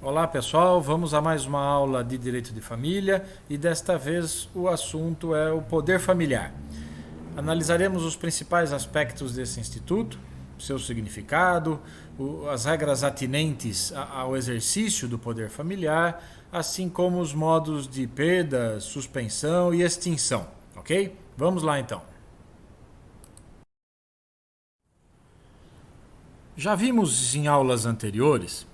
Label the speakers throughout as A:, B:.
A: Olá pessoal, vamos a mais uma aula de Direito de Família e desta vez o assunto é o poder familiar. Analisaremos os principais aspectos desse instituto, seu significado, as regras atinentes ao exercício do poder familiar, assim como os modos de perda, suspensão e extinção, ok? Vamos lá então. Já vimos em aulas anteriores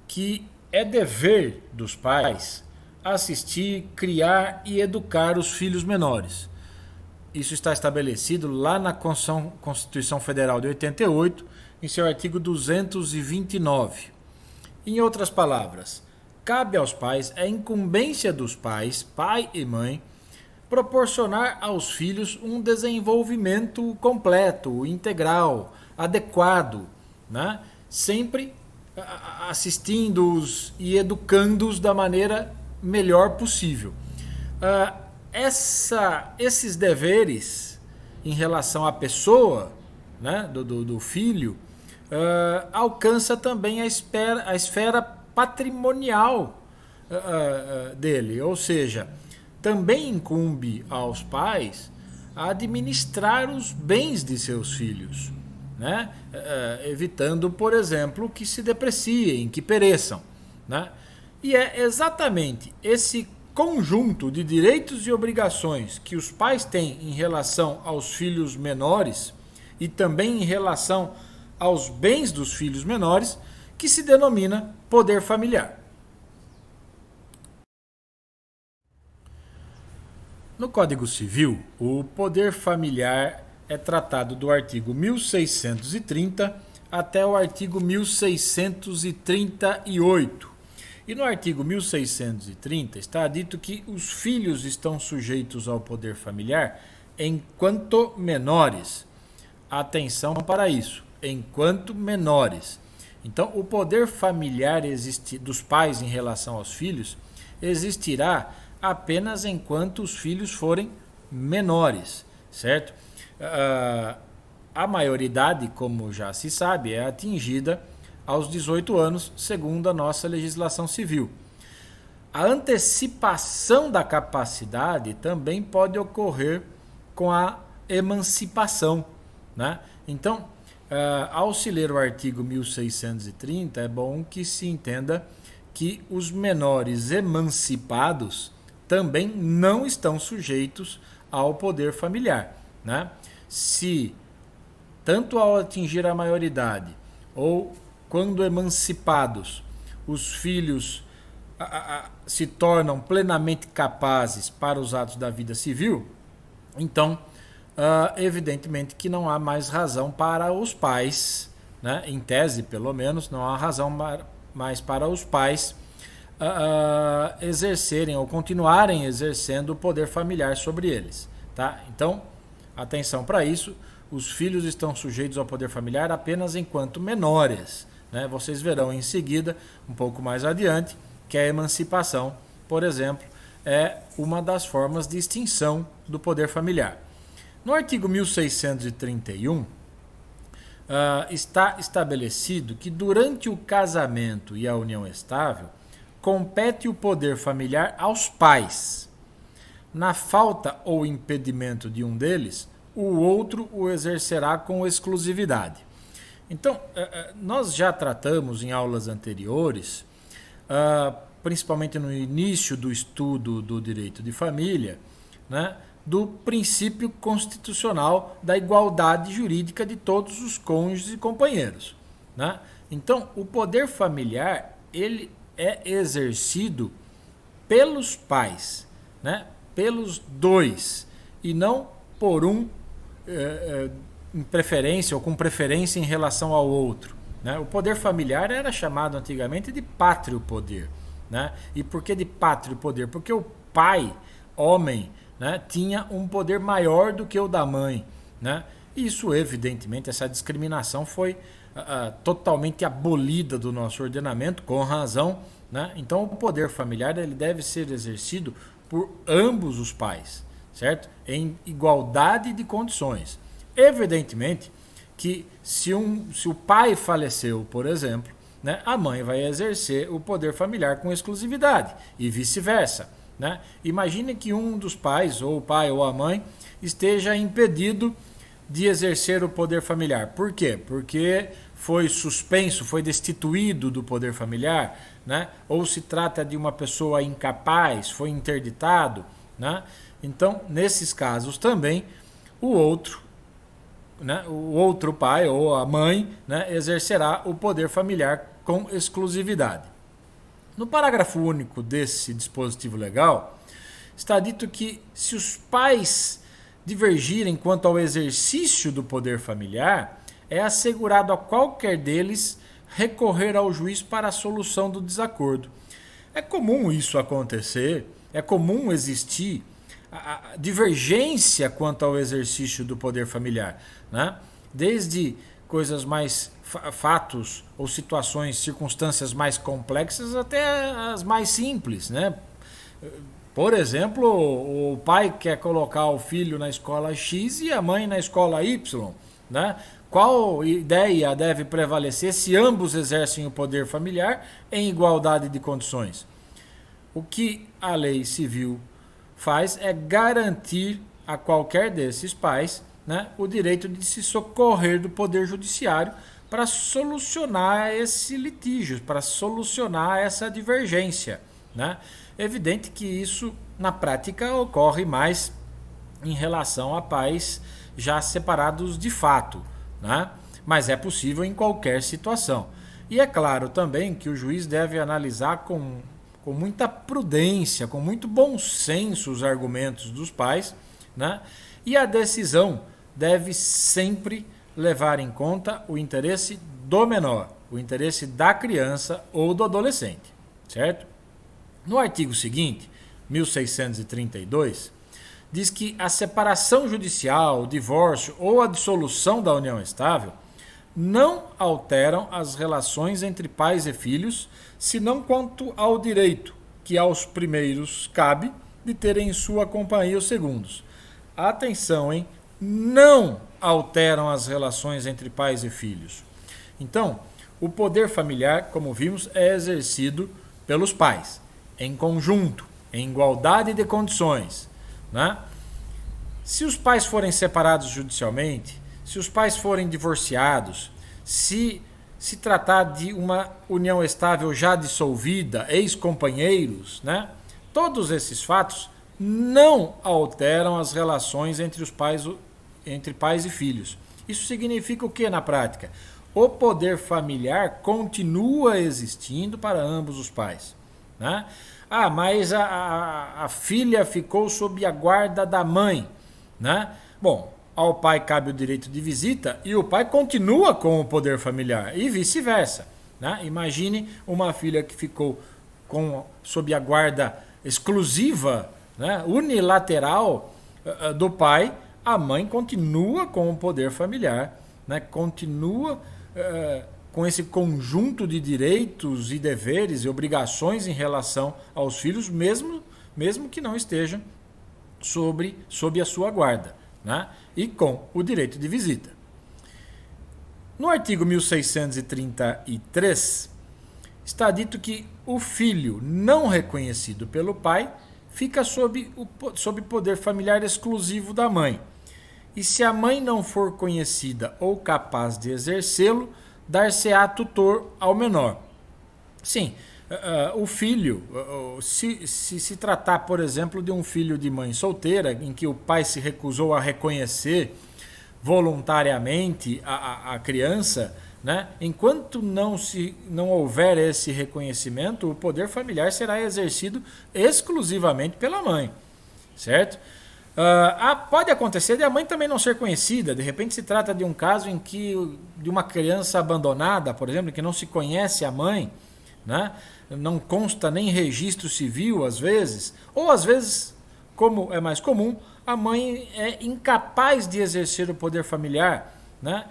A: que é dever dos pais assistir, criar e educar os filhos menores. Isso está estabelecido lá na Constituição Federal de 88, em seu artigo 229. Em outras palavras, cabe aos pais, é incumbência dos pais, pai e mãe, proporcionar aos filhos um desenvolvimento completo, integral, adequado, né? Sempre assistindo-os e educando-os da maneira melhor possível. Esses deveres em relação à pessoa, né, do filho, alcança também a esfera patrimonial dele, ou seja, também incumbe aos pais administrar os bens de seus filhos, né? Evitando, por exemplo, que se depreciem, que pereçam, né? E é exatamente esse conjunto de direitos e obrigações que os pais têm em relação aos filhos menores e também em relação aos bens dos filhos menores que se denomina poder familiar. No Código Civil, o poder familiar é tratado do artigo 1630 até o artigo 1638. E no artigo 1630 está dito que os filhos estão sujeitos ao poder familiar enquanto menores. Atenção para isso, enquanto menores. Então, o poder familiar dos pais em relação aos filhos existirá apenas enquanto os filhos forem menores, certo? A maioridade, como já se sabe, é atingida aos 18 anos, segundo a nossa legislação civil. A antecipação da capacidade também pode ocorrer com a emancipação, né? Então, ao se ler o artigo 1630, é bom que se entenda que os menores emancipados também não estão sujeitos ao poder familiar, né? Se, tanto ao atingir a maioridade ou quando emancipados, os filhos se tornam plenamente capazes para os atos da vida civil, então, evidentemente que não há mais razão para os pais, né? Em tese, pelo menos, não há razão mais para os pais exercerem ou continuarem exercendo o poder familiar sobre eles, tá? Então, atenção para isso, os filhos estão sujeitos ao poder familiar apenas enquanto menores, né? Vocês verão em seguida, um pouco mais adiante, que a emancipação, por exemplo, é uma das formas de extinção do poder familiar. No artigo 1631, está estabelecido que durante o casamento e a união estável, compete o poder familiar aos pais. Na falta ou impedimento de um deles, o outro o exercerá com exclusividade. Então, nós já tratamos em aulas anteriores, principalmente no início do estudo do direito de família, né, do princípio constitucional da igualdade jurídica de todos os cônjuges e companheiros, né? Então, o poder familiar, ele é exercido pelos pais, né? Pelos dois, e não por um em preferência ou com preferência em relação ao outro, né? O poder familiar era chamado antigamente de pátrio poder, né? E por que de pátrio poder? Porque o pai, homem, né, tinha um poder maior do que o da mãe, né? Isso, evidentemente, essa discriminação foi totalmente abolida do nosso ordenamento, com razão, né? Então, o poder familiar ele deve ser exercido por ambos os pais, certo? Em igualdade de condições. Evidentemente que se o pai faleceu, por exemplo, né, a mãe vai exercer o poder familiar com exclusividade e vice-versa, né? Imagine que um dos pais, ou o pai ou a mãe, esteja impedido de exercer o poder familiar. Por quê? Porque foi suspenso, foi destituído do poder familiar, né? Ou se trata de uma pessoa incapaz, foi interditado, né? Então, nesses casos também, o outro, né, o outro pai ou a mãe, né, exercerá o poder familiar com exclusividade. No parágrafo único desse dispositivo legal, está dito que se os pais divergirem quanto ao exercício do poder familiar, é assegurado a qualquer deles recorrer ao juiz para a solução do desacordo. É comum isso acontecer, é comum existir a divergência quanto ao exercício do poder familiar, né? Desde coisas mais fatos ou situações, circunstâncias mais complexas até as mais simples, né? Por exemplo, o pai quer colocar o filho na escola X e a mãe na escola Y, né? Qual ideia deve prevalecer se ambos exercem o poder familiar em igualdade de condições? O que a lei civil faz é garantir a qualquer desses pais, né, o direito de se socorrer do poder judiciário para solucionar esse litígio, para solucionar essa divergência, né? É evidente que isso, na prática, ocorre mais em relação a pais já separados de fato, né? Mas é possível em qualquer situação. E é claro também que o juiz deve analisar com muita prudência, com muito bom senso os argumentos dos pais, né? E a decisão deve sempre levar em conta o interesse do menor, o interesse da criança ou do adolescente, certo? No artigo seguinte, 1632, diz que a separação judicial, o divórcio ou a dissolução da união estável não alteram as relações entre pais e filhos, senão quanto ao direito que aos primeiros cabe de terem em sua companhia os segundos. Atenção, hein? Não alteram as relações entre pais e filhos. Então, o poder familiar, como vimos, é exercido pelos pais, em conjunto, em igualdade de condições, né? Se os pais forem separados judicialmente, se os pais forem divorciados, se tratar de uma união estável já dissolvida, ex-companheiros, né? Todos esses fatos não alteram as relações entre pais e filhos. Isso significa o que na prática? O poder familiar continua existindo para ambos os pais, né? Ah, mas a filha ficou sob a guarda da mãe, né? Bom, ao pai cabe o direito de visita e o pai continua com o poder familiar e vice-versa, né? Imagine uma filha que ficou sob a guarda exclusiva, né, unilateral do pai, a mãe continua com o poder familiar, né? Continua com esse conjunto de direitos e deveres e obrigações em relação aos filhos, mesmo que não estejam sob a sua guarda, né? E com o direito de visita. No artigo 1633, está dito que o filho não reconhecido pelo pai fica sob poder familiar exclusivo da mãe. E se a mãe não for conhecida ou capaz de exercê-lo, dar-se-á tutor ao menor. Sim, o filho, se tratar, por exemplo, de um filho de mãe solteira, em que o pai se recusou a reconhecer voluntariamente a criança, né? Enquanto não houver esse reconhecimento, o poder familiar será exercido exclusivamente pela mãe, certo? Pode acontecer de a mãe também não ser conhecida. De repente se trata de um caso em que de uma criança abandonada, por exemplo, que não se conhece a mãe, né? Não consta nem registro civil às vezes, ou às vezes, como é mais comum, a mãe é incapaz de exercer o poder familiar, né?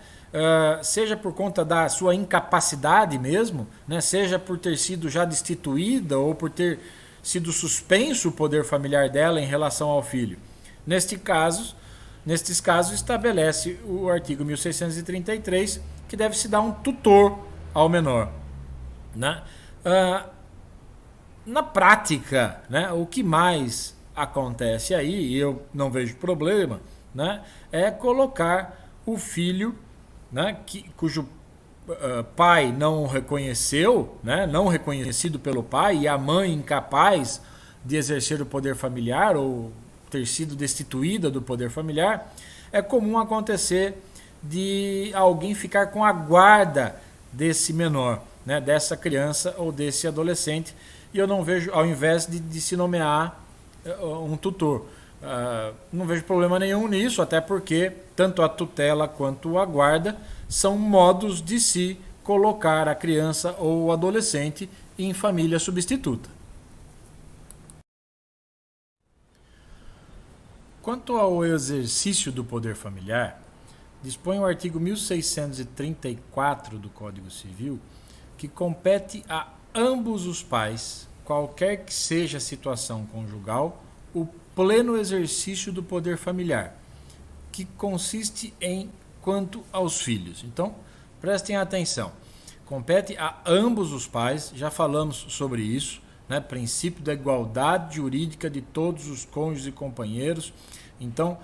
A: Seja por conta da sua incapacidade mesmo, né? Seja por ter sido já destituída ou por ter sido suspenso o poder familiar dela em relação ao filho. Nestes casos, estabelece o artigo 1633 que deve se dar um tutor ao menor. né? Na prática, né, o que mais acontece aí, e eu não vejo problema, né, é colocar o filho, né, cujo pai não reconheceu, né, não reconhecido pelo pai, e a mãe incapaz de exercer o poder familiar ou ter sido destituída do poder familiar. É comum acontecer de alguém ficar com a guarda desse menor, né, dessa criança ou desse adolescente, e eu não vejo, ao invés de se nomear um tutor. Não vejo problema nenhum nisso, até porque tanto a tutela quanto a guarda são modos de se colocar a criança ou o adolescente em família substituta. Quanto ao exercício do poder familiar, dispõe o artigo 1634 do Código Civil que compete a ambos os pais, qualquer que seja a situação conjugal, o pleno exercício do poder familiar, que consiste em quanto aos filhos. Então, prestem atenção. Compete a ambos os pais, já falamos sobre isso, né? Princípio da igualdade jurídica de todos os cônjuges e companheiros. Então,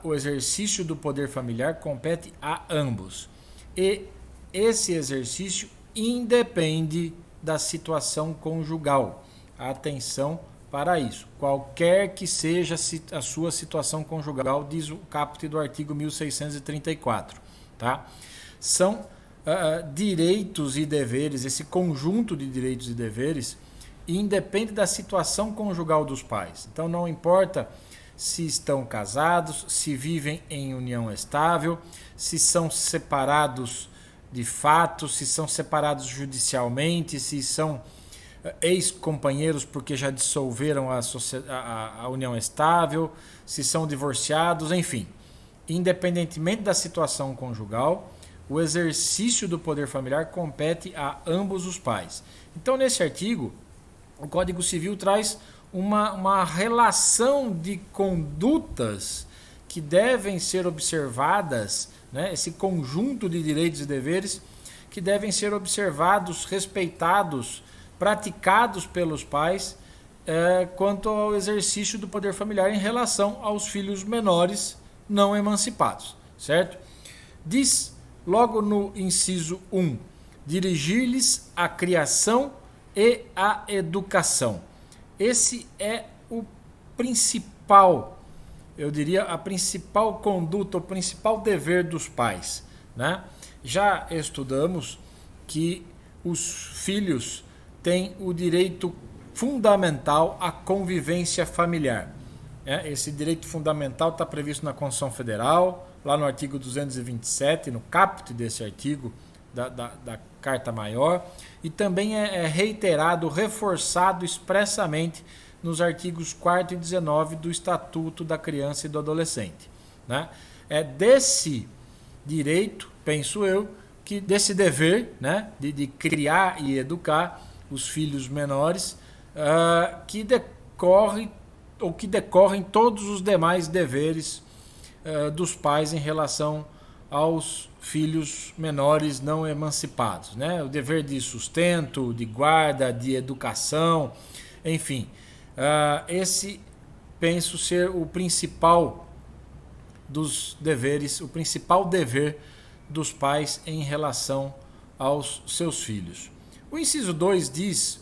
A: o exercício do poder familiar compete a ambos. E esse exercício independe da situação conjugal. Atenção para isso. Qualquer que seja a sua situação conjugal, diz o caput do artigo 1634. Tá? São direitos e deveres, esse conjunto de direitos e deveres independe da situação conjugal dos pais. Então não importa se estão casados, se vivem em união estável, se são separados de fato, se são separados judicialmente, se são ex-companheiros porque já dissolveram a união estável, se são divorciados, enfim. Independentemente da situação conjugal, o exercício do poder familiar compete a ambos os pais. Então, nesse artigo, o Código Civil traz uma relação de condutas que devem ser observadas, né? Esse conjunto de direitos e deveres que devem ser observados, respeitados, praticados pelos pais quanto ao exercício do poder familiar em relação aos filhos menores não emancipados, certo? Diz logo no inciso 1, dirigir-lhes a criação e a educação. Esse é o principal, eu diria, a principal conduta, o principal dever dos pais, né? Já estudamos que os filhos têm o direito fundamental à convivência familiar. Esse direito fundamental está previsto na Constituição Federal, lá no artigo 227, no caput desse artigo da Carta Maior, e também é reiterado, reforçado expressamente nos artigos 4º e 19 do Estatuto da Criança e do Adolescente. Né? É desse direito, penso eu, que desse dever, né, de criar e educar os filhos menores, que decorrem todos os demais deveres dos pais em relação aos filhos menores não emancipados, né? O dever de sustento, de guarda, de educação, enfim. Esse penso ser o principal dos deveres, o principal dever dos pais em relação aos seus filhos. O inciso 2 diz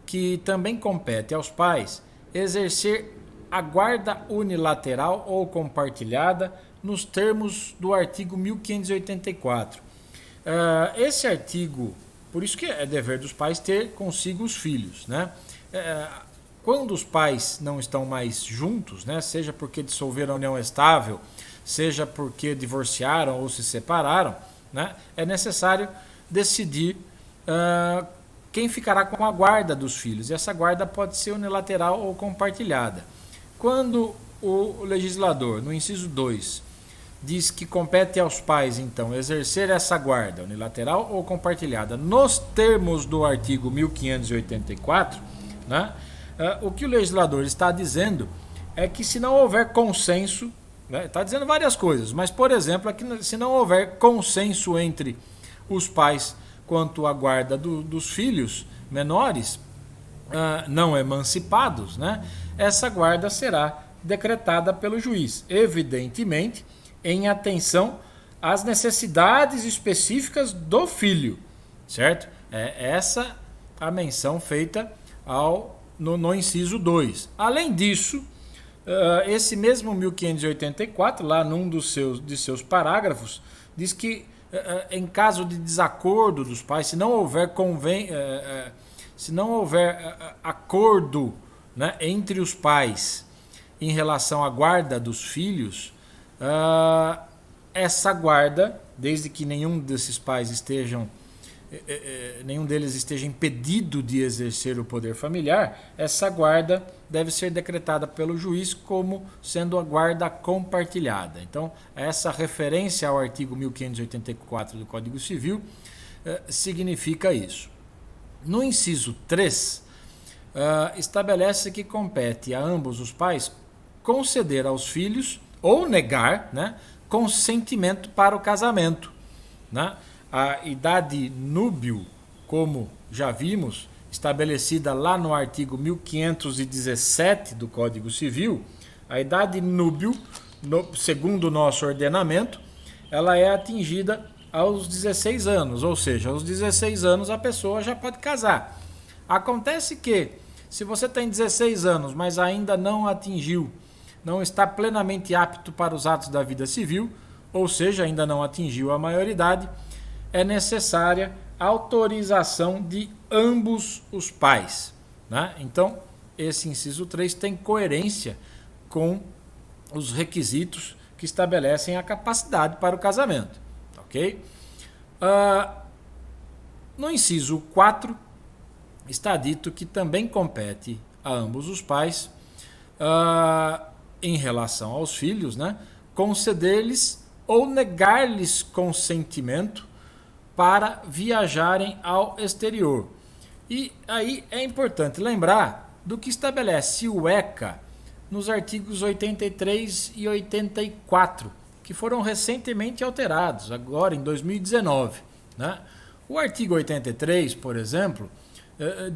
A: que também compete aos pais exercer a guarda unilateral ou compartilhada nos termos do artigo 1584. Esse artigo, por isso que é dever dos pais ter consigo os filhos, né? Quando os pais não estão mais juntos, né, seja porque dissolveram a união estável, seja porque divorciaram ou se separaram, né, é necessário decidir quem ficará com a guarda dos filhos. E essa guarda pode ser unilateral ou compartilhada. Quando o legislador, no inciso 2, diz que compete aos pais, então, exercer essa guarda unilateral ou compartilhada nos termos do artigo 1584, né, o que o legislador está dizendo é que se não houver consenso, né, está dizendo várias coisas, mas, por exemplo, é que se não houver consenso entre os pais quanto à guarda dos filhos menores não emancipados, né, essa guarda será decretada pelo juiz, evidentemente em atenção às necessidades específicas do filho, certo? É essa a menção feita no inciso 2. Além disso, esse mesmo 1584, lá num de seus parágrafos, diz que em caso de desacordo dos pais, se não houver acordo, né, entre os pais em relação à guarda dos filhos, essa guarda, desde que nenhum desses pais nenhum deles esteja impedido de exercer o poder familiar, essa guarda deve ser decretada pelo juiz como sendo a guarda compartilhada. Então, essa referência ao artigo 1584 do Código Civil significa isso. No inciso 3, estabelece que compete a ambos os pais conceder aos filhos ou negar, né, consentimento para o casamento, né? A idade núbil, como já vimos, estabelecida lá no artigo 1517 do Código Civil, a idade núbil, segundo o nosso ordenamento, ela é atingida aos 16 anos, ou seja, aos 16 anos a pessoa já pode casar. Acontece que, se você tem 16 anos, mas ainda não não está plenamente apto para os atos da vida civil, ou seja, ainda não atingiu a maioridade, é necessária autorização de ambos os pais, né? Então, esse inciso 3 tem coerência com os requisitos que estabelecem a capacidade para o casamento, ok? No inciso 4, está dito que também compete a ambos os pais, em relação aos filhos, né, conceder-lhes ou negar-lhes consentimento para viajarem ao exterior. E aí é importante lembrar do que estabelece o ECA nos artigos 83 e 84, que foram recentemente alterados, agora em 2019. Né? O artigo 83, por exemplo,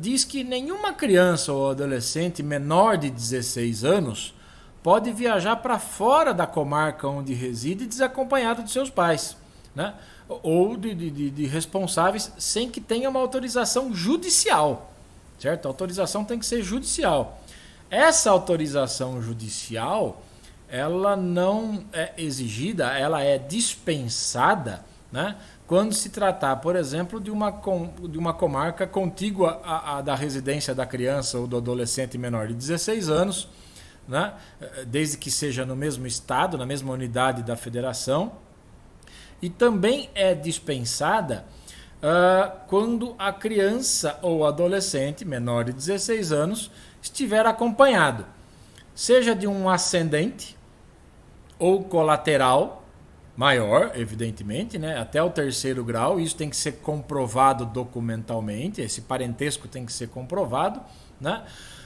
A: diz que nenhuma criança ou adolescente menor de 16 anos pode viajar para fora da comarca onde reside desacompanhado de seus pais, né? Ou de responsáveis sem que tenha uma autorização judicial, certo? A autorização tem que ser judicial. Essa autorização judicial, ela não é exigida, ela é dispensada, né, quando se tratar, por exemplo, de uma comarca contígua à da residência da criança ou do adolescente menor de 16 anos, né, desde que seja no mesmo estado, na mesma unidade da federação. E também é dispensada quando a criança ou adolescente menor de 16 anos estiver acompanhado, seja de um ascendente ou colateral maior, evidentemente, né, até o 3º grau. Isso tem que ser comprovado documentalmente, esse parentesco tem que ser comprovado, né?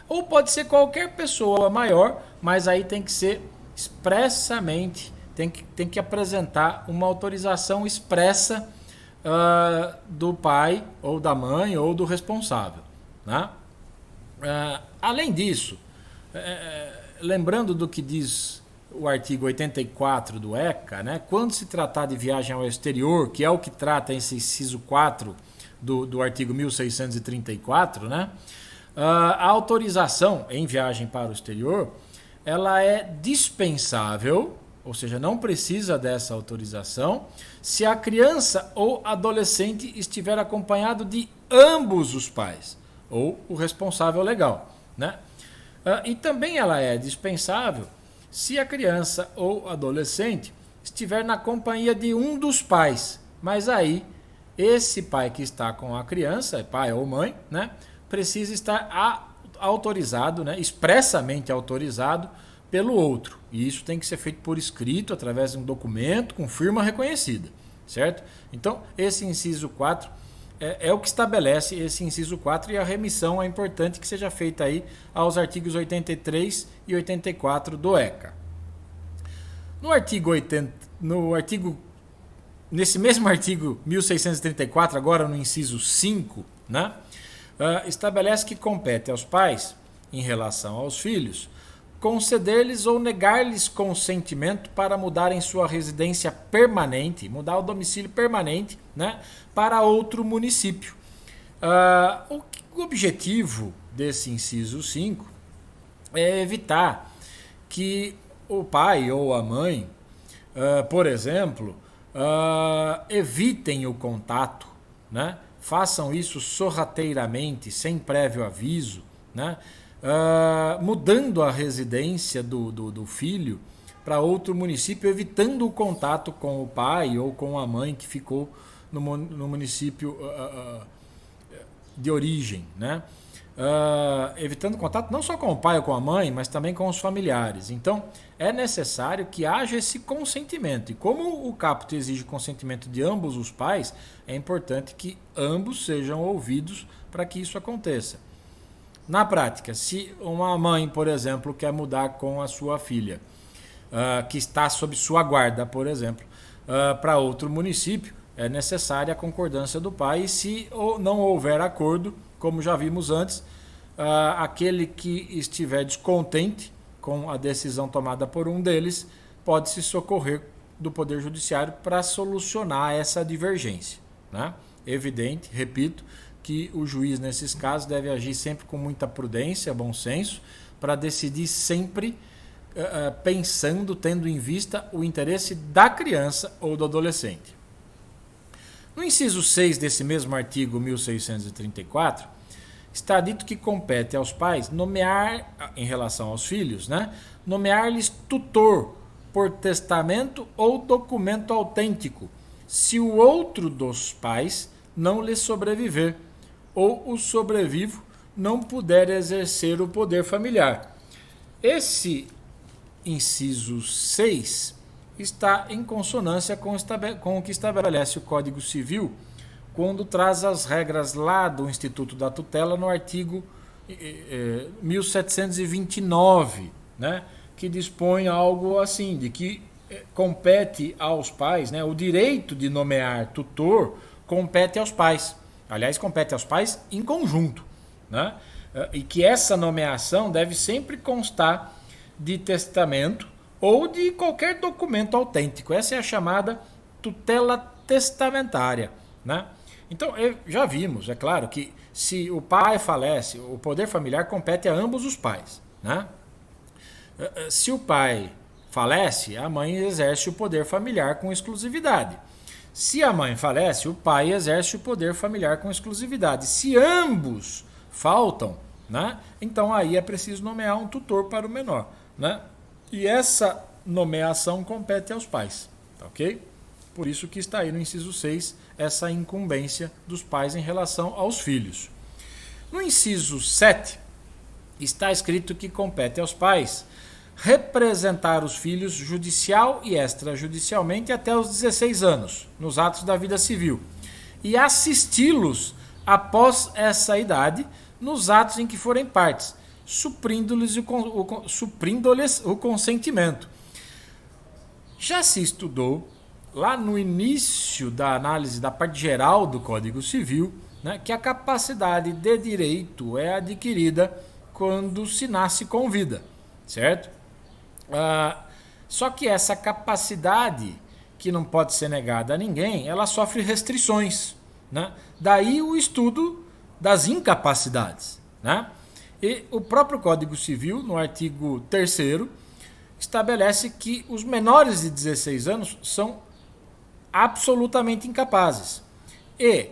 A: Ou pode ser qualquer pessoa maior, mas aí tem que ser expressamente, tem que apresentar uma autorização expressa do pai ou da mãe ou do responsável, né? Além disso, lembrando do que diz o artigo 84 do ECA, né, quando se tratar de viagem ao exterior, que é o que trata esse inciso 4 do artigo 1634, né, a autorização em viagem para o exterior, ela é dispensável, ou seja, não precisa dessa autorização, se a criança ou adolescente estiver acompanhado de ambos os pais, ou o responsável legal, né? E também ela é dispensável se a criança ou adolescente estiver na companhia de um dos pais, mas aí esse pai que está com a criança, pai ou mãe, né, precisa estar autorizado, né, expressamente autorizado pelo outro. E isso tem que ser feito por escrito, através de um documento com firma reconhecida, certo? Então, esse inciso 4 é o que estabelece esse inciso 4, e a remissão é importante que seja feita aí aos artigos 83 e 84 do ECA. No artigo nesse mesmo artigo 1634, agora no inciso 5, né, estabelece que compete aos pais, em relação aos filhos, conceder-lhes ou negar-lhes consentimento para mudarem sua residência permanente, mudar o domicílio permanente, né, para outro município. O objetivo desse inciso 5 é evitar que o pai ou a mãe, por exemplo, evitem o contato, né? Façam isso sorrateiramente, sem prévio aviso, né? Mudando a residência do filho para outro município, evitando o contato com o pai ou com a mãe que ficou no município de origem, né? Evitando contato não só com o pai ou com a mãe, mas também com os familiares. Então, é necessário que haja esse consentimento. E como o caput exige consentimento de ambos os pais, é importante que ambos sejam ouvidos para que isso aconteça. Na prática, se uma mãe, por exemplo, quer mudar com a sua filha, que está sob sua guarda, por exemplo, para outro município, é necessária a concordância do pai. E se não houver acordo, como já vimos antes, aquele que estiver descontente com a decisão tomada por um deles pode se socorrer do Poder Judiciário para solucionar essa divergência, né? Evidente, repito, que o juiz nesses casos deve agir sempre com muita prudência, bom senso, para decidir sempre pensando, tendo em vista o interesse da criança ou do adolescente. No inciso 6 desse mesmo artigo 1634, está dito que compete aos pais nomear, em relação aos filhos, né, nomear-lhes tutor por testamento ou documento autêntico, se o outro dos pais não lhe sobreviver, ou o sobrevivo não puder exercer o poder familiar. Esse inciso 6 está em consonância com o que estabelece o Código Civil quando traz as regras lá do Instituto da Tutela no artigo 1729, né, que dispõe algo assim, de que compete aos pais, né, o direito de nomear tutor compete aos pais. Aliás, compete aos pais em conjunto, né, e que essa nomeação deve sempre constar de testamento ou de qualquer documento autêntico. Essa é a chamada tutela testamentária, né? Então, já vimos, é claro, que se o pai falece, o poder familiar compete a ambos os pais, né? Se o pai falece, a mãe exerce o poder familiar com exclusividade. Se a mãe falece, o pai exerce o poder familiar com exclusividade. Se ambos faltam, né, então aí é preciso nomear um tutor para o menor, né? E essa nomeação compete aos pais, tá ok? Por isso que está aí no inciso 6 essa incumbência dos pais em relação aos filhos. No inciso 7 está escrito que compete aos pais representar os filhos judicial e extrajudicialmente até os 16 anos, nos atos da vida civil, e assisti-los após essa idade nos atos em que forem partes, suprindo-lhes o consentimento. Já se estudou, lá no início da análise da parte geral do Código Civil, né, que a capacidade de direito é adquirida quando se nasce com vida, certo? Só que essa capacidade, que não pode ser negada a ninguém, ela sofre restrições, né? Daí o estudo das incapacidades, né? E o próprio Código Civil, no artigo 3º, estabelece que os menores de 16 anos são absolutamente incapazes. E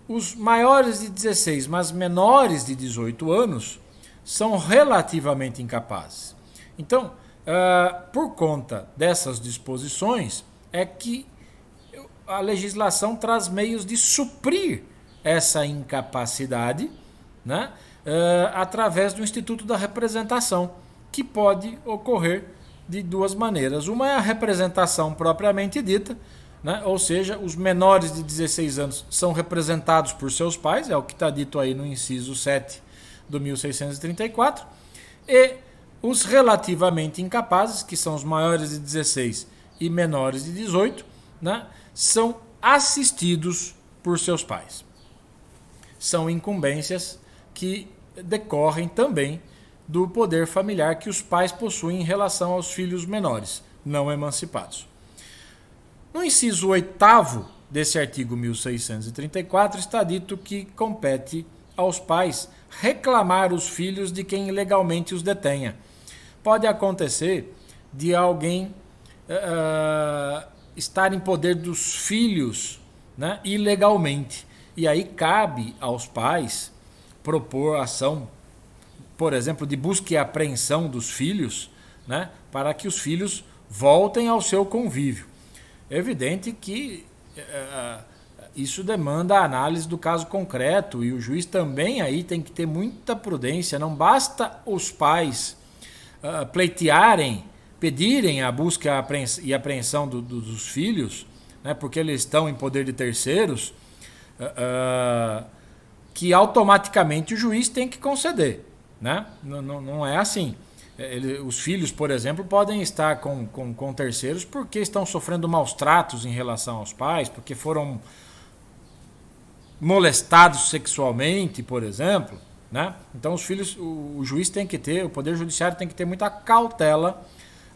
A: os maiores de 16, mas menores de 18 anos, são relativamente incapazes. Então, por conta dessas disposições, é que a legislação traz meios de suprir essa incapacidade, né, através do Instituto da Representação, que pode ocorrer de duas maneiras. Uma é a representação propriamente dita, né, ou seja, os menores de 16 anos são representados por seus pais, é o que está dito aí no inciso 7 do 1634, e os relativamente incapazes, que são os maiores de 16 e menores de 18, né, são assistidos por seus pais. São incumbências que decorrem também do poder familiar que os pais possuem em relação aos filhos menores, não emancipados. No inciso 8º desse artigo 1634 está dito que compete aos pais reclamar os filhos de quem legalmente os detenha. Pode acontecer de alguém estar em poder dos filhos, né, ilegalmente. E aí cabe aos pais propor ação, por exemplo, de busca e apreensão dos filhos, né, para que os filhos voltem ao seu convívio. É evidente que isso demanda a análise do caso concreto e o juiz também aí tem que ter muita prudência. Não basta os pais pleitearem, pedirem a busca e apreensão dos filhos, né, porque eles estão em poder de terceiros, que automaticamente o juiz tem que conceder. Né? Não é assim. Os filhos, por exemplo, podem estar com terceiros porque estão sofrendo maus tratos em relação aos pais, porque foram molestados sexualmente, por exemplo. Né? Então os filhos, o juiz tem que ter, o Poder Judiciário tem que ter muita cautela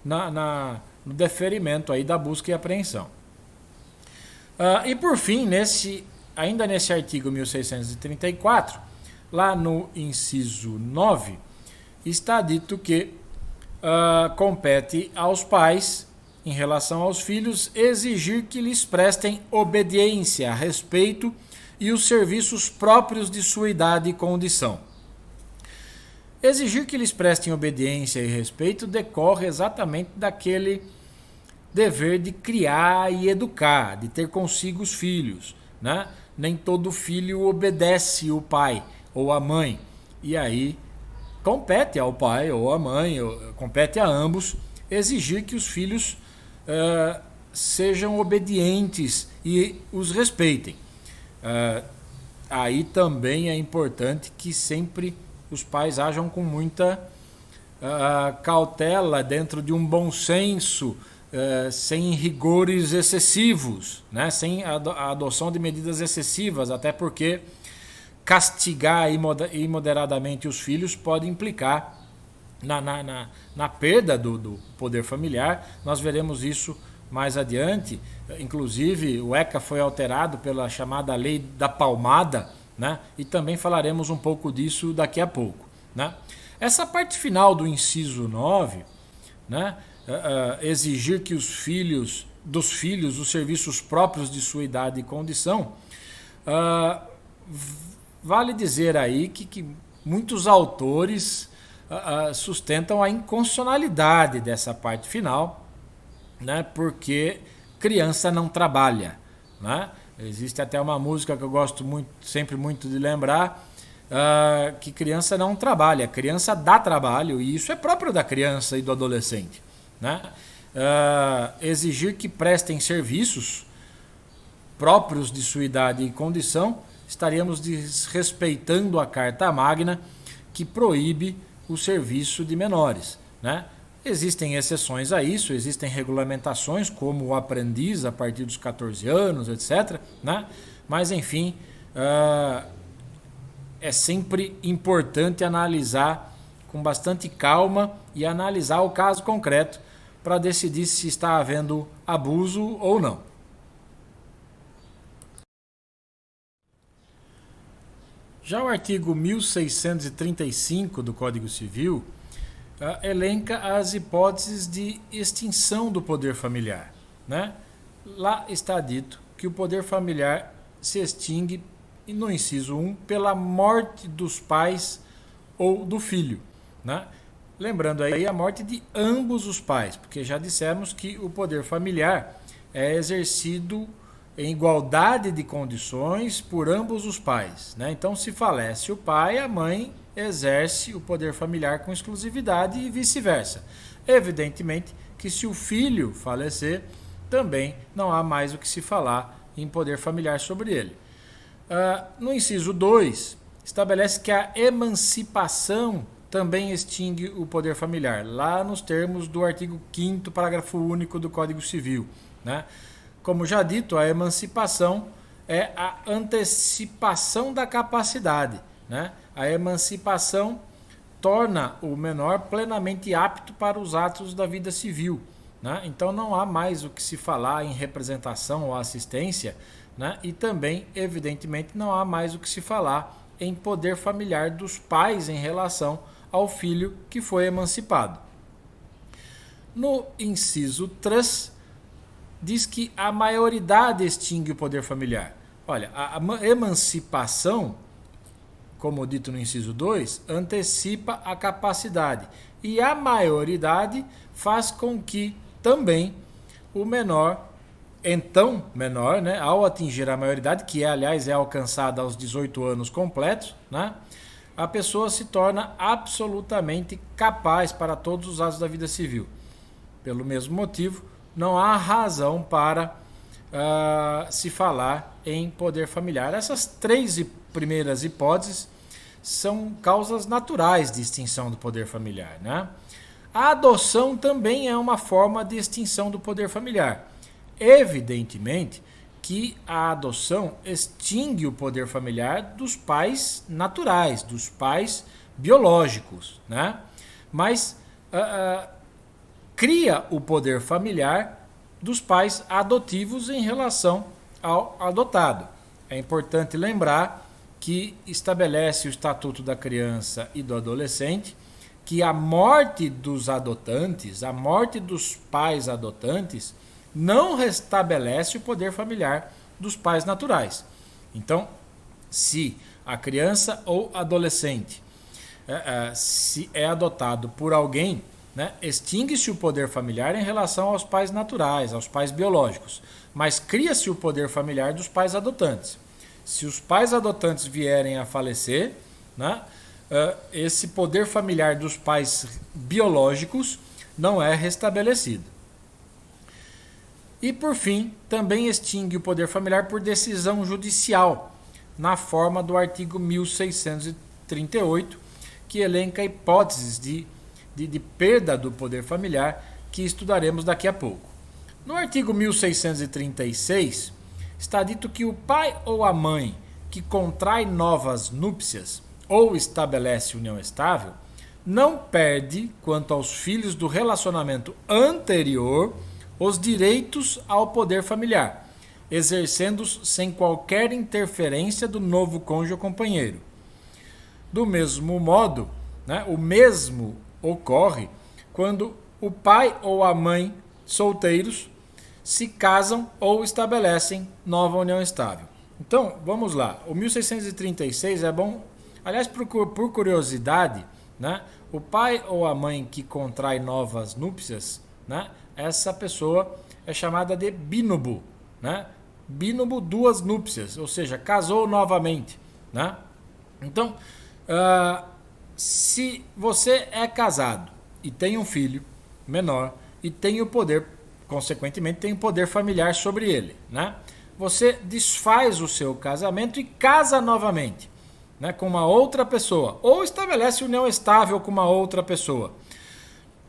A: no deferimento aí da busca e apreensão. E por fim, ainda nesse artigo 1634, lá no inciso 9, está dito que compete aos pais, em relação aos filhos, exigir que lhes prestem obediência, respeito e os serviços próprios de sua idade e condição. Exigir que lhes prestem obediência e respeito decorre exatamente daquele dever de criar e educar, de ter consigo os filhos. Né? Nem todo filho obedece o pai ou a mãe. E aí compete ao pai ou à mãe, compete a ambos, exigir que os filhos sejam obedientes e os respeitem. Aí também é importante que sempre os pais ajam com muita cautela, dentro de um bom senso, sem rigores excessivos, né? Sem a adoção de medidas excessivas, até porque castigar imoderadamente os filhos pode implicar na perda do poder familiar. Nós veremos isso mais adiante. Inclusive, o ECA foi alterado pela chamada Lei da Palmada, né? E também falaremos um pouco disso daqui a pouco. Né? Essa parte final do inciso 9, né? Exigir que dos filhos os serviços próprios de sua idade e condição, vale dizer aí que muitos autores sustentam a inconstitucionalidade dessa parte final, né? Porque criança não trabalha. Né? Existe até uma música que eu gosto sempre muito de lembrar, que criança não trabalha, criança dá trabalho, e isso é próprio da criança e do adolescente. Né? Exigir que prestem serviços próprios de sua idade e condição, estaríamos desrespeitando a Carta Magna, que proíbe o serviço de menores. Né? Existem exceções a isso, existem regulamentações, como o aprendiz a partir dos 14 anos, etc. Né? Mas, enfim, é sempre importante analisar com bastante calma e analisar o caso concreto para decidir se está havendo abuso ou não. Já o artigo 1635 do Código Civil elenca as hipóteses de extinção do poder familiar. Né? Lá está dito que o poder familiar se extingue, no inciso 1, pela morte dos pais ou do filho. Né? Lembrando aí a morte de ambos os pais, porque já dissemos que o poder familiar é exercido em igualdade de condições por ambos os pais. Né? Então, se falece o pai, a mãe exerce o poder familiar com exclusividade e vice-versa. Evidentemente que se o filho falecer, também não há mais o que se falar em poder familiar sobre ele. No inciso 2, estabelece que a emancipação também extingue o poder familiar, lá nos termos do artigo 5º, parágrafo único do Código Civil. Né? como já dito, a emancipação é a antecipação da capacidade, né? A emancipação torna o menor plenamente apto para os atos da vida civil, né? Então não há mais o que se falar em representação ou assistência, né? E também, evidentemente, não há mais o que se falar em poder familiar dos pais em relação ao filho que foi emancipado. No inciso 3, diz que a maioridade extingue o poder familiar. Olha, a emancipação, como dito no inciso 2, antecipa a capacidade. E a maioridade faz com que também o menor, né, ao atingir a maioridade, que aliás é alcançada aos 18 anos completos, né, a pessoa se torna absolutamente capaz para todos os atos da vida civil. Pelo mesmo motivo, não há razão para se falar em poder familiar. Essas três primeiras hipóteses são causas naturais de extinção do poder familiar, né? A adoção também é uma forma de extinção do poder familiar. Evidentemente que a adoção extingue o poder familiar dos pais naturais, dos pais biológicos, né? Mas cria o poder familiar dos pais adotivos em relação ao adotado. É importante lembrar que estabelece o Estatuto da Criança e do Adolescente que a morte dos adotantes, a morte dos pais adotantes, não restabelece o poder familiar dos pais naturais. Então, se a criança ou adolescente se é adotado por alguém, né, extingue-se o poder familiar em relação aos pais naturais, aos pais biológicos, mas cria-se o poder familiar dos pais adotantes. Se os pais adotantes vierem a falecer, né, esse poder familiar dos pais biológicos não é restabelecido. E, por fim, também extingue o poder familiar por decisão judicial, na forma do artigo 1638, que elenca hipóteses de perda do poder familiar, que estudaremos daqui a pouco. No artigo 1636, está dito que o pai ou a mãe que contrai novas núpcias ou estabelece união estável não perde, quanto aos filhos do relacionamento anterior, os direitos ao poder familiar, exercendo-os sem qualquer interferência do novo cônjuge ou companheiro. Do mesmo modo, né, o mesmo ocorre quando o pai ou a mãe solteiros se casam ou estabelecem nova união estável. Então, vamos lá. O 1636 é bom, aliás, por curiosidade, né, o pai ou a mãe que contrai novas núpcias, né, essa pessoa é chamada de bínobo, né? Bínobo, duas núpcias, ou seja, casou novamente, né? Então, se você é casado e tem um filho menor e tem o poder, consequentemente tem o poder familiar sobre ele, né? Você desfaz o seu casamento e casa novamente, né, com uma outra pessoa, ou estabelece união estável com uma outra pessoa.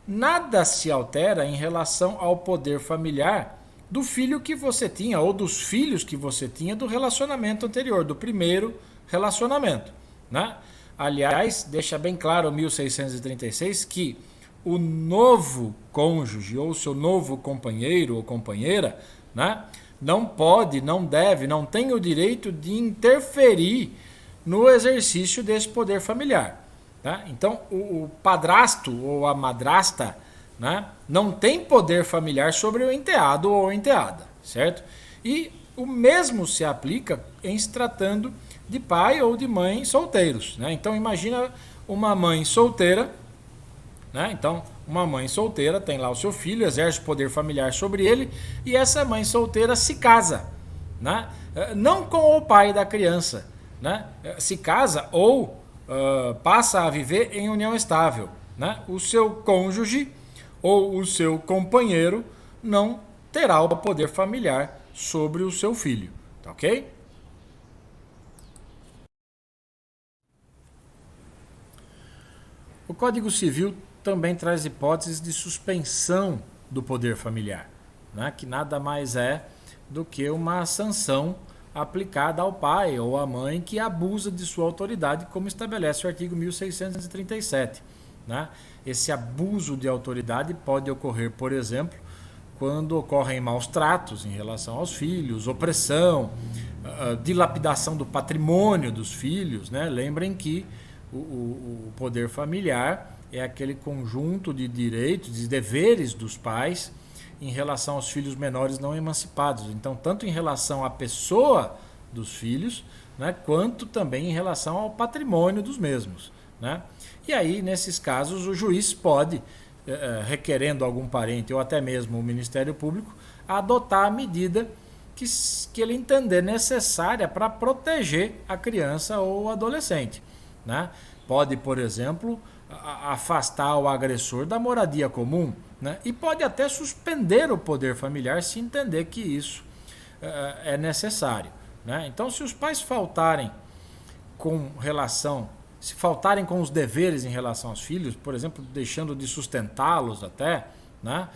A: Nada se altera em relação ao poder familiar do filho que você tinha, ou dos filhos que você tinha do relacionamento anterior, do primeiro relacionamento, né? Aliás, deixa bem claro o 1636 que o novo cônjuge ou seu novo companheiro ou companheira, né, não pode, não deve, não tem o direito de interferir no exercício desse poder familiar. Tá? Então, o padrasto ou a madrasta, né, não tem poder familiar sobre o enteado ou enteada, certo? E o mesmo se aplica em se tratando de pai ou de mãe solteiros, né? Então, imagina uma mãe solteira, né? Então, uma mãe solteira tem lá o seu filho, exerce poder familiar sobre ele, e essa mãe solteira se casa, né? Não com o pai da criança, né? Se casa ou passa a viver em união estável, né? O seu cônjuge ou o seu companheiro não terá o poder familiar sobre o seu filho, tá ok? O Código Civil também traz hipóteses de suspensão do poder familiar, né? Que nada mais é do que uma sanção aplicada ao pai ou à mãe que abusa de sua autoridade, como estabelece o artigo 1637. Né? Esse abuso de autoridade pode ocorrer, por exemplo, quando ocorrem maus tratos em relação aos filhos, opressão, dilapidação do patrimônio dos filhos. Né? Lembrem que o poder familiar é aquele conjunto de direitos, de deveres dos pais em relação aos filhos menores não emancipados. Então, tanto em relação à pessoa dos filhos, né, quanto também em relação ao patrimônio dos mesmos. Né? E aí, nesses casos, o juiz pode, requerendo algum parente ou até mesmo o Ministério Público, adotar a medida que ele entender necessária para proteger a criança ou o adolescente. Né? Pode, por exemplo, afastar o agressor da moradia comum, né? E pode até suspender o poder familiar se entender que isso é necessário. Né? Então, se os pais faltarem se faltarem com os deveres em relação aos filhos, por exemplo, deixando de sustentá-los até, né?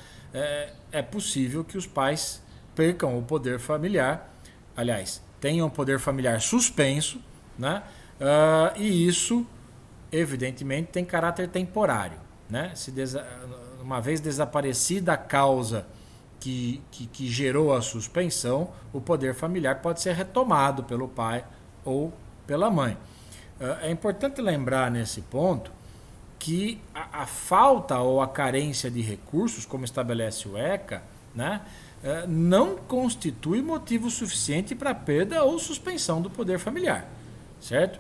A: É possível que os pais percam o poder familiar, aliás, tenham o poder familiar suspenso, né? E isso, evidentemente, tem caráter temporário. Né? Uma vez desaparecida a causa que gerou a suspensão, o poder familiar pode ser retomado pelo pai ou pela mãe. É importante lembrar nesse ponto que a falta ou a carência de recursos, como estabelece o ECA, né, não constitui motivo suficiente para perda ou suspensão do poder familiar. Certo?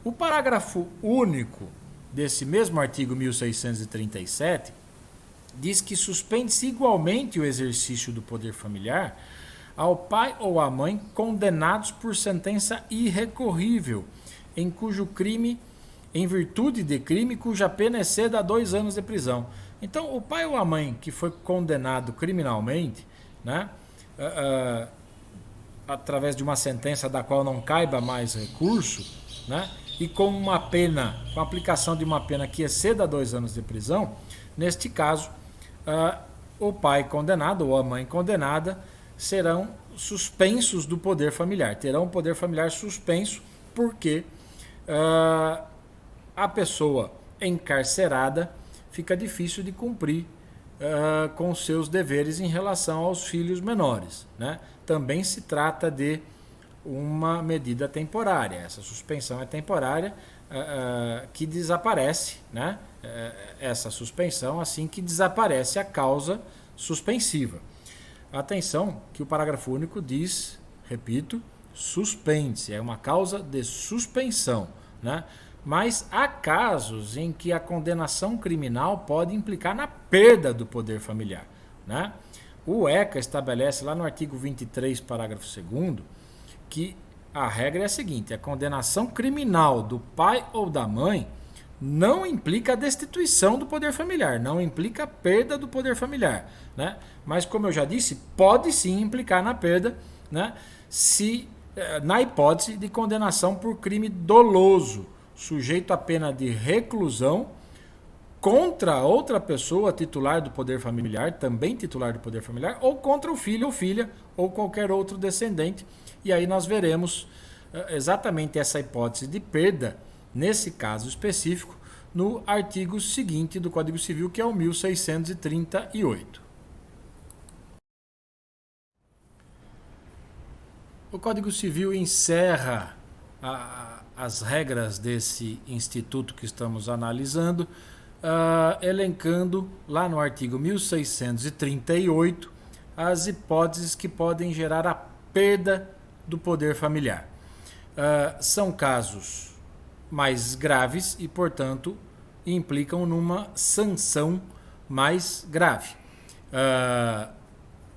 A: O parágrafo único desse mesmo artigo 1637 diz que suspende-se igualmente o exercício do poder familiar ao pai ou à mãe condenados por sentença irrecorrível, em virtude de crime cuja pena exceda a 2 anos de prisão. Então, o pai ou a mãe que foi condenado criminalmente, né, através de uma sentença da qual não caiba mais recurso, né, e com a aplicação de uma pena que exceda 2 anos de prisão, neste caso, o pai condenado ou a mãe condenada serão suspensos do poder familiar, terão o poder familiar suspenso porque a pessoa encarcerada fica difícil de cumprir com seus deveres em relação aos filhos menores. Né? Também se trata de uma medida temporária. Essa suspensão é temporária, que desaparece, né? Essa suspensão assim que desaparece a causa suspensiva. Atenção que o parágrafo único diz, repito, suspende-se, é uma causa de suspensão. Né? Mas há casos em que a condenação criminal pode implicar na perda do poder familiar. Né? O ECA estabelece lá no artigo 23, parágrafo 2º, que a regra é a seguinte: a condenação criminal do pai ou da mãe não implica a destituição do poder familiar, não implica a perda do poder familiar. Né? Mas, como eu já disse, pode sim implicar na perda, né? Na hipótese de condenação por crime doloso, sujeito a pena de reclusão contra outra pessoa titular do poder familiar, também titular do poder familiar, ou contra o filho ou filha, ou qualquer outro descendente. E aí nós veremos exatamente essa hipótese de perda, nesse caso específico, no artigo seguinte do Código Civil, que é o 1638. O Código Civil encerra as regras desse instituto que estamos analisando, elencando lá no artigo 1638 as hipóteses que podem gerar a perda do poder familiar. São casos mais graves e, portanto, implicam numa sanção mais grave.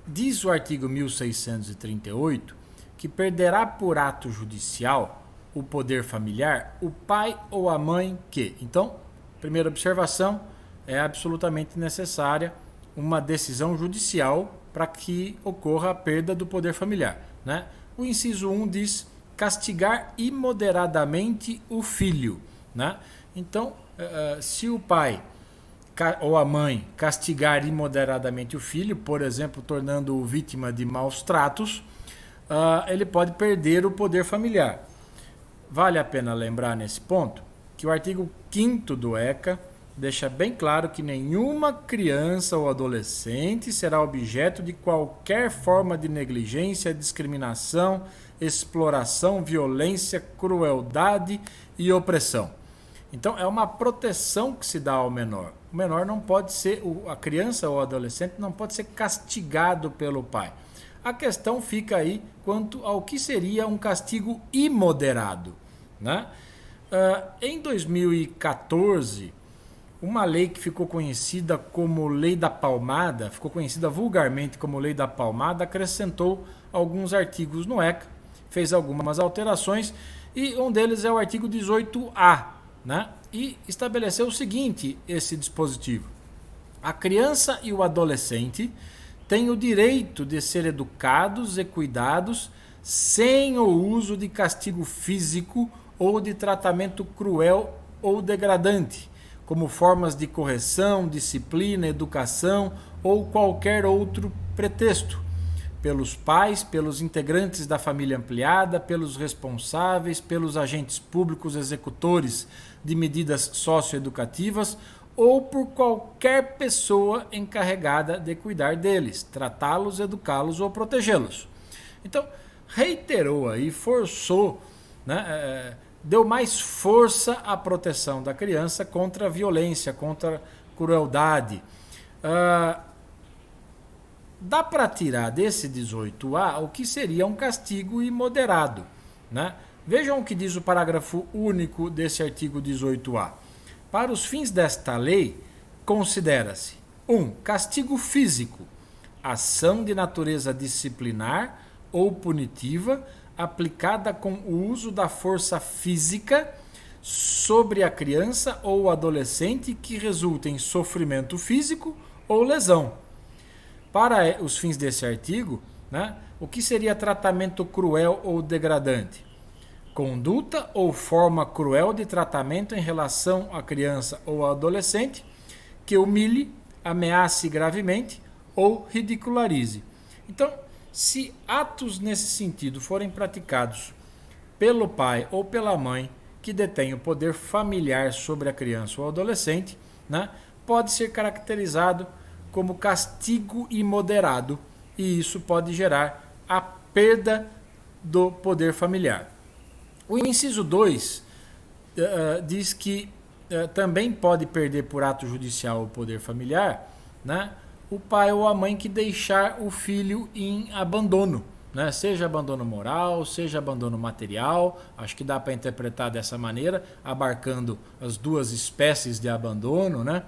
A: Diz o artigo 1638 que perderá por ato judicial o poder familiar o pai ou a mãe que... Então, primeira observação, é absolutamente necessária uma decisão judicial para que ocorra a perda do poder familiar. Né? O inciso 1 diz castigar imoderadamente o filho. Né? Então, se o pai ou a mãe castigar imoderadamente o filho, por exemplo, tornando-o vítima de maus tratos, ele pode perder o poder familiar. Vale a pena lembrar nesse ponto que o artigo 5º do ECA deixa bem claro que nenhuma criança ou adolescente será objeto de qualquer forma de negligência, discriminação, exploração, violência, crueldade e opressão. Então é uma proteção que se dá ao menor. O menor não pode ser, a criança ou adolescente não pode ser castigado pelo pai. A questão fica aí quanto ao que seria um castigo imoderado, né? Em 2014, uma lei que ficou conhecida como Lei da Palmada, ficou conhecida vulgarmente como Lei da Palmada, acrescentou alguns artigos no ECA, fez algumas alterações e um deles é o artigo 18A, né? E estabeleceu o seguinte, esse dispositivo: a criança e o adolescente têm o direito de ser educados e cuidados sem o uso de castigo físico ou de tratamento cruel ou degradante, como formas de correção, disciplina, educação ou qualquer outro pretexto, pelos pais, pelos integrantes da família ampliada, pelos responsáveis, pelos agentes públicos executores de medidas socioeducativas ou por qualquer pessoa encarregada de cuidar deles, tratá-los, educá-los ou protegê-los. Então, reiterou aí, forçou, né, deu mais força à proteção da criança contra a violência, contra a crueldade. Dá para tirar desse 18A o que seria um castigo imoderado, né? Vejam o que diz o parágrafo único desse artigo 18A. Para os fins desta lei, considera-se 1. Castigo físico, ação de natureza disciplinar ou punitiva aplicada com o uso da força física sobre a criança ou adolescente que resulta em sofrimento físico ou lesão. Para os fins desse artigo, né, o que seria tratamento cruel ou degradante? Conduta ou forma cruel de tratamento em relação à criança ou adolescente que humilhe, ameace gravemente ou ridicularize. Então, se atos nesse sentido forem praticados pelo pai ou pela mãe que detém o poder familiar sobre a criança ou adolescente, né, pode ser caracterizado como castigo imoderado e isso pode gerar a perda do poder familiar. O inciso 2 diz que também pode perder por ato judicial o poder familiar, né, o pai ou a mãe que deixar o filho em abandono, né, seja abandono moral, seja abandono material. Acho que dá para interpretar dessa maneira, abarcando as duas espécies de abandono, né,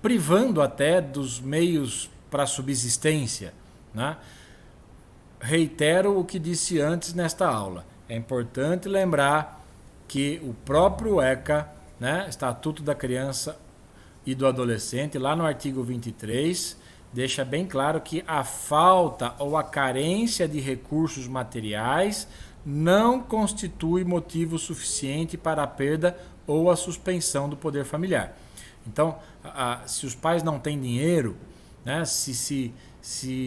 A: privando até dos meios para subsistência, né? Reitero o que disse antes nesta aula. É importante lembrar que o próprio ECA, né, Estatuto da Criança e do Adolescente, lá no artigo 23, deixa bem claro que a falta ou a carência de recursos materiais não constitui motivo suficiente para a perda ou a suspensão do poder familiar. Então, se os pais não têm dinheiro, né, se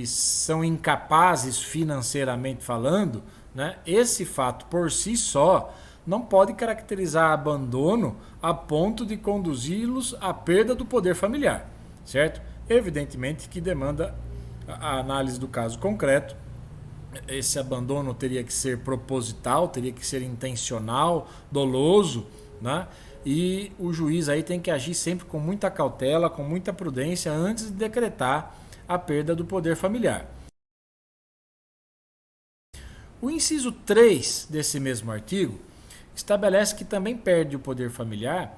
A: são incapazes financeiramente falando, né, esse fato por si só não pode caracterizar abandono a ponto de conduzi-los à perda do poder familiar, certo? Evidentemente que demanda a análise do caso concreto. Esse abandono teria que ser proposital, teria que ser intencional, doloso, né? E o juiz aí tem que agir sempre com muita cautela, com muita prudência, antes de decretar a perda do poder familiar. O inciso 3 desse mesmo artigo estabelece que também perde o poder familiar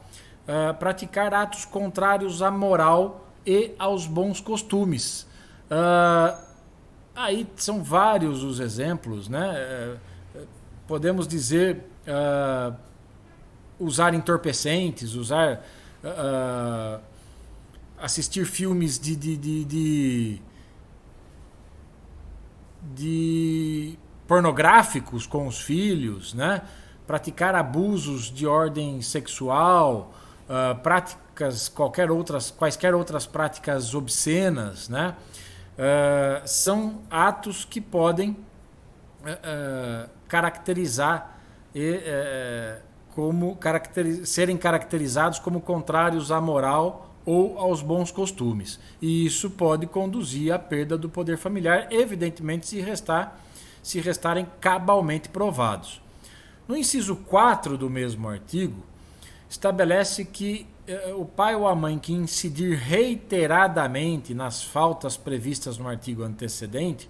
A: praticar atos contrários à moral e aos bons costumes. Aí são vários os exemplos, né? Podemos dizer usar entorpecentes, assistir filmes de pornográficos com os filhos, né? Praticar abusos de ordem sexual, quaisquer outras práticas obscenas, né? São atos que podem caracterizar serem caracterizados como contrários à moral ou aos bons costumes. E isso pode conduzir à perda do poder familiar, evidentemente, se restarem cabalmente provados. No inciso 4 do mesmo artigo, estabelece que o pai ou a mãe que incidir reiteradamente nas faltas previstas no artigo antecedente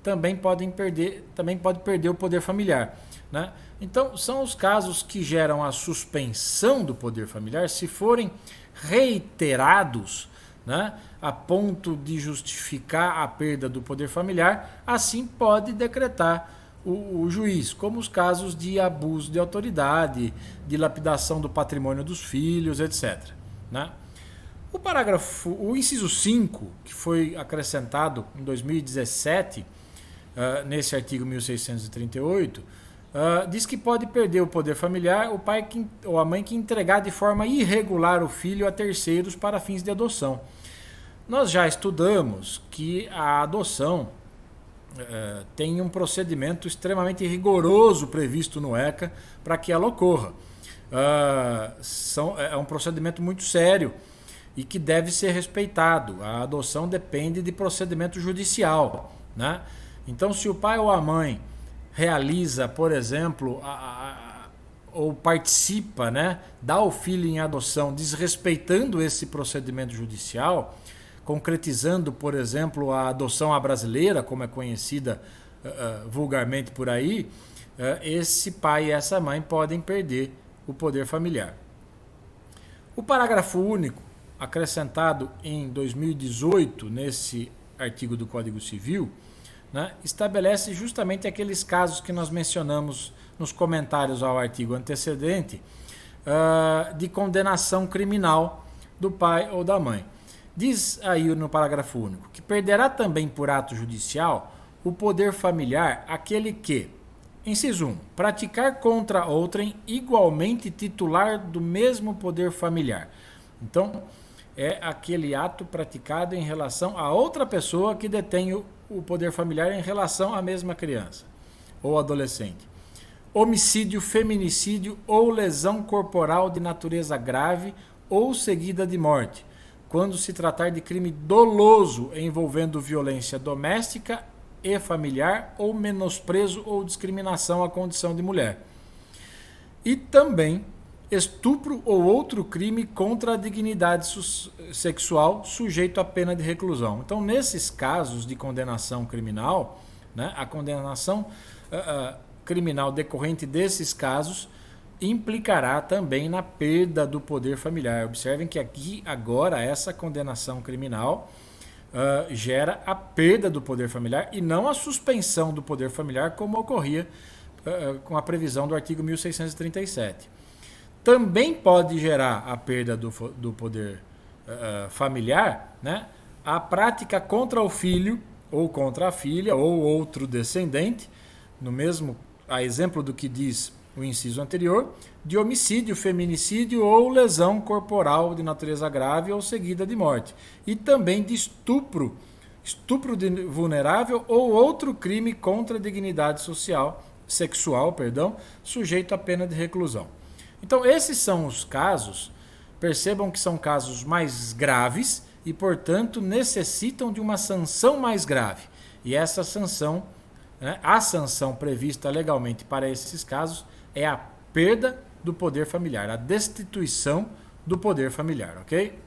A: também pode perder o poder familiar, né? Então, são os casos que geram a suspensão do poder familiar se forem reiterados, né, a ponto de justificar a perda do poder familiar. Assim pode decretar o juiz, como os casos de abuso de autoridade, dilapidação do patrimônio dos filhos, etc. Né? O inciso 5, que foi acrescentado em 2017, nesse artigo 1638, diz que pode perder o poder familiar o pai ou a mãe que entregar de forma irregular o filho a terceiros para fins de adoção. Nós já estudamos que a adoção tem um procedimento extremamente rigoroso previsto no ECA para que ela ocorra. É um procedimento muito sério e que deve ser respeitado. A adoção depende de procedimento judicial, né? Então, se o pai ou a mãe realiza, por exemplo, ou participa, né, dá o filho em adoção desrespeitando esse procedimento judicial, concretizando, por exemplo, a adoção à brasileira, como é conhecida vulgarmente por aí, esse pai e essa mãe podem perder o poder familiar. O parágrafo único, acrescentado em 2018, nesse artigo do Código Civil, né, estabelece justamente aqueles casos que nós mencionamos nos comentários ao artigo antecedente, de condenação criminal do pai ou da mãe. Diz aí no parágrafo único que perderá também por ato judicial o poder familiar aquele que, inciso 1, praticar contra outrem igualmente titular do mesmo poder familiar. Então, é aquele ato praticado em relação a outra pessoa que detém o poder familiar em relação à mesma criança ou adolescente. Homicídio, feminicídio ou lesão corporal de natureza grave ou seguida de morte, quando se tratar de crime doloso envolvendo violência doméstica e familiar ou menosprezo ou discriminação à condição de mulher. E também estupro ou outro crime contra a dignidade sexual sujeito à pena de reclusão. Então, nesses casos de condenação criminal, né, a condenação criminal decorrente desses casos implicará também na perda do poder familiar. Observem que aqui, agora, essa condenação criminal gera a perda do poder familiar e não a suspensão do poder familiar, como ocorria com a previsão do artigo 1637. Também pode gerar a perda do poder familiar, né, a prática contra o filho ou contra a filha ou outro descendente, a exemplo do que diz o inciso anterior, de homicídio, feminicídio ou lesão corporal de natureza grave ou seguida de morte. E também de estupro de vulnerável ou outro crime contra a dignidade sexual, sujeito à pena de reclusão. Então, esses são os casos, percebam que são casos mais graves e, portanto, necessitam de uma sanção mais grave. E essa sanção, né, a sanção prevista legalmente para esses casos é a perda do poder familiar, a destituição do poder familiar, ok?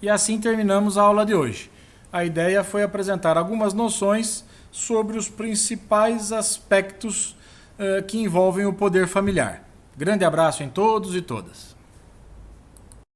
A: E assim terminamos a aula de hoje. A ideia foi apresentar algumas noções sobre os principais aspectos que envolvem o poder familiar. Grande abraço em todos e todas.